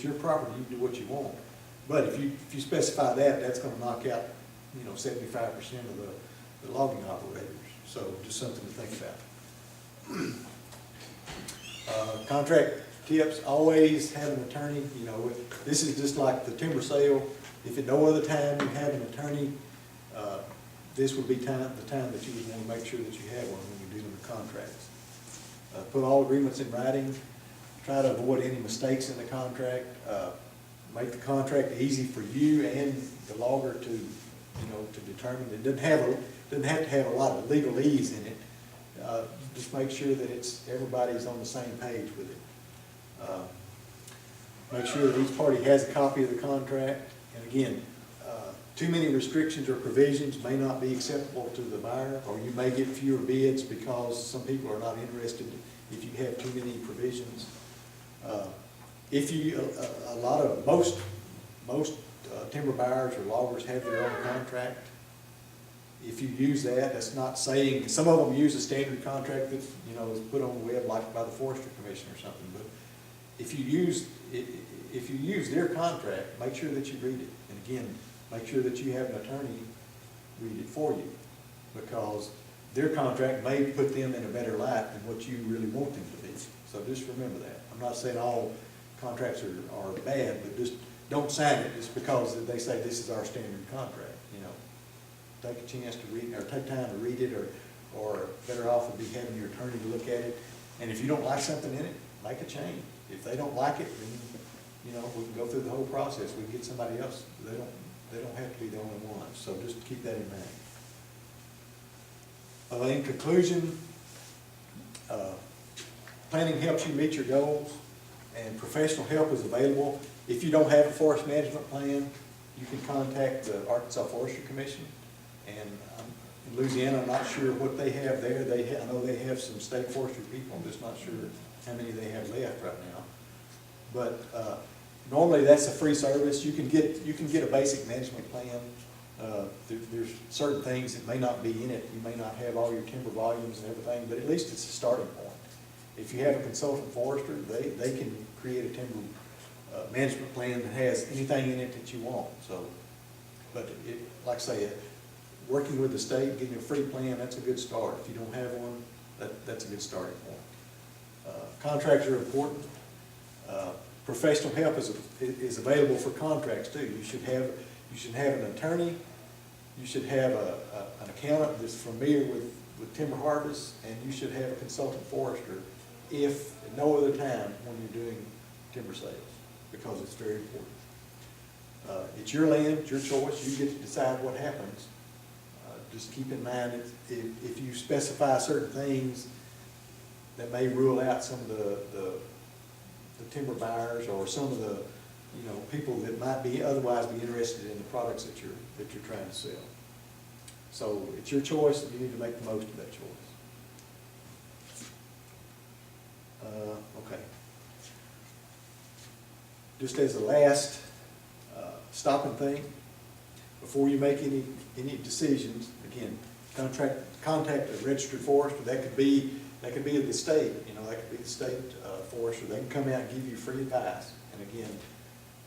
it's your property, you can do what you want. But if you specify that, that's gonna knock out, 75% of the logging operators. So just something to think about. Contract tips, always have an attorney. This is just like the timber sale. If at no other time you have an attorney, this would be the time that you would want to make sure that you have one when you're dealing with contracts. Put all agreements in writing. Try to avoid any mistakes in the contract. Make the contract easy for you and the logger to determine. It doesn't have to have a lot of legalese in it. Just make sure that everybody's on the same page with it. Make sure that each party has a copy of the contract. And again, too many restrictions or provisions may not be acceptable to the buyer, or you may get fewer bids because some people are not interested if you have too many provisions. Most timber buyers or loggers have their own contract. If you use that, that's not saying, some of them use a standard contract that is put on the web like by the Forestry Commission or something. But if you use their contract, make sure that you read it. And again, make sure that you have an attorney read it for you, because their contract may put them in a better light than what you really want them to be. So just remember that. I'm not saying all contracts are bad, but just don't sign it just because they say this is our standard contract. Take a chance to read, or take time to read it, or better off would be having your attorney to look at it. And if you don't like something in it, make a change. If they don't like it, then we can go through the whole process. We can get somebody else. They don't have to be the only one. So just keep that in mind. In conclusion, planning helps you meet your goals, and professional help is available. If you don't have a forest management plan, you can contact the Arkansas Forestry Commission. And in Louisiana, I'm not sure what they have there. I know they have some state forestry people. I'm just not sure how many they have left right now. But normally that's a free service. You can get a basic management plan. There's certain things that may not be in it. You may not have all your timber volumes and everything, but at least it's a starting point. If you have a consultant forester, they can create a timber management plan that has anything in it that you want. So, but like I say, working with the state, getting a free plan, that's a good start. If you don't have one, that's a good starting point. Contracts are important. Professional help is available for contracts too. You should have an attorney. You should have an accountant that's familiar with timber harvest, and you should have a consultant forester if at no other time when you're doing timber sales, because it's very important. It's your land, it's your choice. You get to decide what happens. Just keep in mind if you specify certain things that may rule out some of the timber buyers or some of the people that might be otherwise be interested in the products that you're trying to sell. So it's your choice, and you need to make the most of that choice. Okay. Just as a last stopping thing, before you make any decisions, again, contact a registered forester. That could be the state. That could be the state forester. They can come out and give you free advice. And again,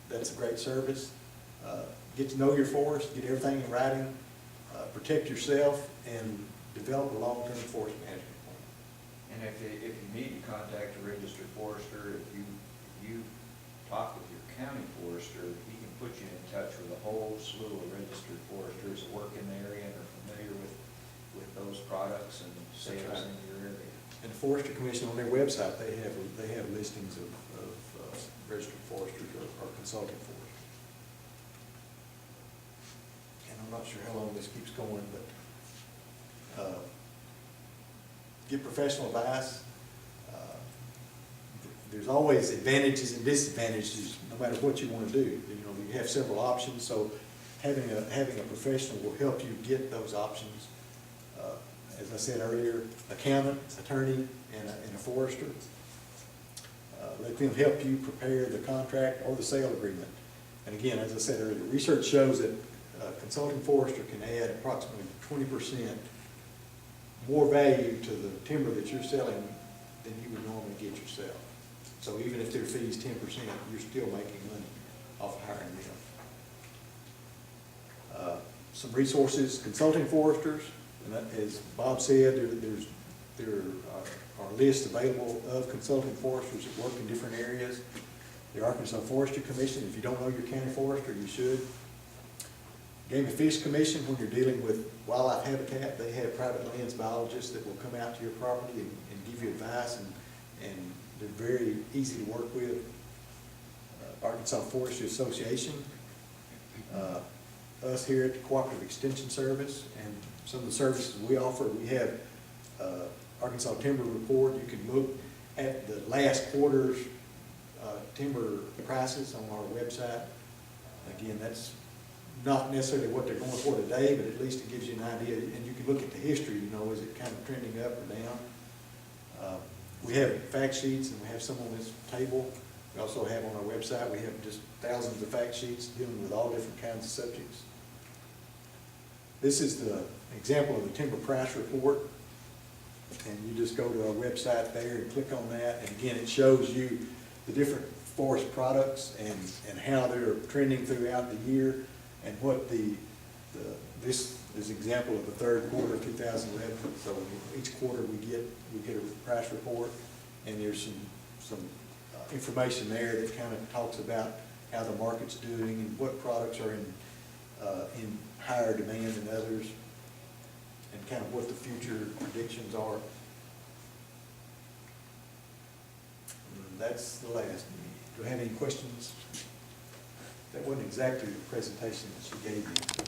that's a great service. Get to know your forest, get everything in writing, protect yourself, and develop a long-term forest management plan. And if you need to contact a registered forester, if you talk with your county forester, he can put you in touch with a whole slew of registered foresters that work in the area and are familiar with those products and sales in your area. And the Forestry Commission, on their website, they have listings of registered foresters or consulting foresters. And I'm not sure how long this keeps going, but get professional advice. There's always advantages and disadvantages no matter what you want to do. You have several options, so having a professional will help you get those options. As I said earlier, accountant, attorney, and a forester. Let them help you prepare the contract or the sale agreement. And again, as I said earlier, research shows that a consulting forester can add approximately 20% more value to the timber that you're selling than you would normally get yourself. So even if their fee's 10%, you're still making money off hiring them. Some resources, consulting foresters, and that, as Bob said, there are lists available of consulting foresters that work in different areas. The Arkansas Forestry Commission, if you don't know your county forester, you should. Game and Fish Commission, when you're dealing with wildlife habitat, they have private lands biologists that will come out to your property and give you advice, and they're very easy to work with. Arkansas Forestry Association, us here at the Cooperative Extension Service, and some of the services we offer. We have Arkansas Timber Report. You can look at the last quarter's timber prices on our website. Again, that's not necessarily what they're going for today, but at least it gives you an idea, and you can look at the history, you know, is it kind of trending up or down? We have fact sheets, and we have some on this table. We also have on our website, we have just thousands of fact sheets dealing with all different kinds of subjects. This is the example of the timber price report, and you just go to our website there and click on that, and again, it shows you the different forest products and how they're trending throughout the year, and what this is an example of the third quarter of 2011. So each quarter we get a price report, and there's some information there that kind of talks about how the market's doing and what products are in higher demand than others, and kind of what the future predictions are. And that's the last. Do I have any questions? That wasn't exactly the presentation that she gave you.